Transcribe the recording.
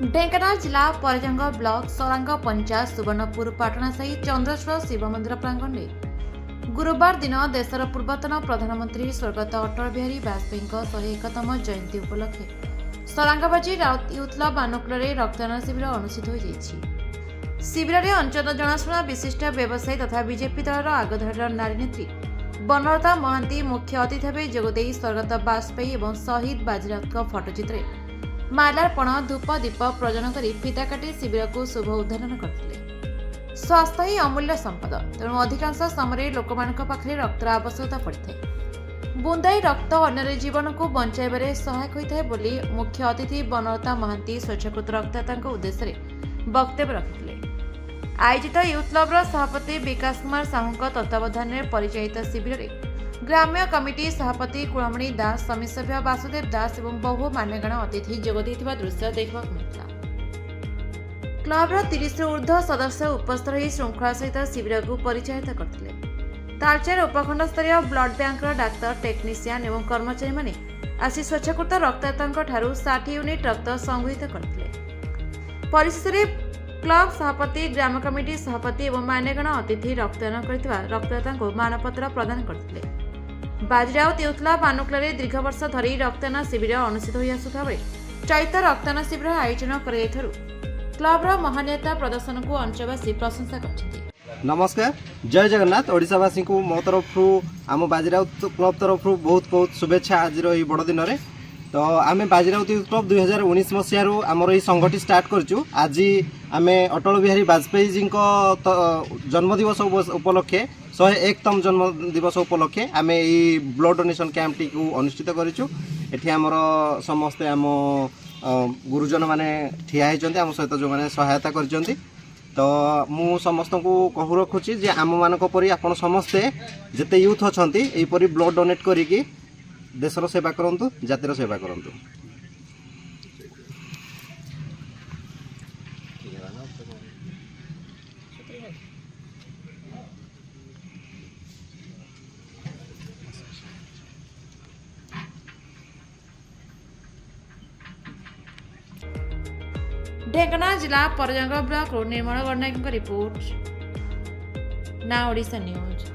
ढेंकानाल जिला परजंग ब्लॉक सरांग पंचायत सुवर्णपुर पाटणासाही चंद्रचूड़ शिव मंदिर प्रांगण में गुरुवार दिन देशर पूर्वतन प्रधानमंत्री स्वर्गत अटल बिहारी वाजपेयी 101तम जयंती उपलक्षे सरांगबाजी राउत यूथ क्लब आनुकूल रक्तदान शिविर अनुष्ठित हो शिविर में अंचल जनाशुना विशिष्ट व्यवसायी तथा बीजेपी दलर आगधार नारी नेत्री बनलता महांती मुख्य अतिथि भाव जोगदे स्वर्गत वाजपेयी और शहीद बाजीराउत फोटोचित्र माल्यार्पण धूप दीप प्रजन कर फिता काटी शिविर को शुभ उद्घाटन करते। स्वास्थ्य ही अमूल्य संपद, तेणु अधिकांश समय लोक पाखे रक्तर आवश्यकता पड़ता है। बुंदाई रक्त अन्य जीवन को बचाइबारे सहायक होता है बोली मुख्य अतिथि बनलता महांती स्वेच्छाकृत रक्तदाता उद्देश्य वक्तव्य रखिते। आयोजित यूथ क्लबर सभापति विकास कुमार साहू तत्वावधान में परिचालित शिविर में ग्राम्य कमिटी सभापति कुलमणि दास समिति सभ्य वासुदेव दास और बहु मान्यगण अतिथि जोगदेइथिबा दृश्य देखा मिलता। क्लबर 30 रु ऊर्ध्व सदस्य उपस्थित रही श्रृंखला सहित शिविर को परिचालित करते। तालचेर उपखंड स्तरीय ब्लड बैंक डाक्तर टेक्नीशियन और कर्मचारी माने आसी स्वेच्छाकृत रक्तदाता 60 यूनिट रक्त संग्रहित करते। परिशेषରେ क्लब सभापति ग्राम कमिटी सभापति और मान्यगण अतिथि रक्तदान करथिबा रक्तदाता को मानपत्र प्रदान करथिले। बाजीराउत यूथ क्लब आनुकूल दीर्घ वर्ष धरी रक्तदान शिविर अनुष्ठित हो आसुथा बेले चलित रक्तदान शिविर आयोजन कर क्लबर महानेता प्रदर्शन को अंचलवासी प्रशंसा कर। नमस्कार, जय जगन्नाथ। ओडिशावासी को मो तरफ आम बाजीराउत क्लब तरफ बहुत बहुत शुभेच्छा आज बड़ दिन में। तो आम बाजीराउत यूथ क्लब 2019 मसीह आमर ये संगठी स्टार्ट करूँ। आज आम अटल बिहारी वाजपेयी जी जन्मदिवस उपलक्षे 101तम जन्मदिवस उपलक्षे आम ये ब्लड डोनेशन कैंप टी अनुष्ठित करूँ। एठी आमर समस्ते आम गुरुजन माने ठिया होती आम सहित जो मैंने सहायता कर। तो मु समस्त को कहू रखुची जे आम मान परी आपण समस्ते जिते यूथ अच्छा यहीपरी ब्लड डोनेट करिकी देशर सेवा करंतु, जातिर सेवा करंतु। ढेंकानाल जिला परजंग ब्लॉक निर्मल गणनायक रिपोर्ट ना ओडिशा न्यूज।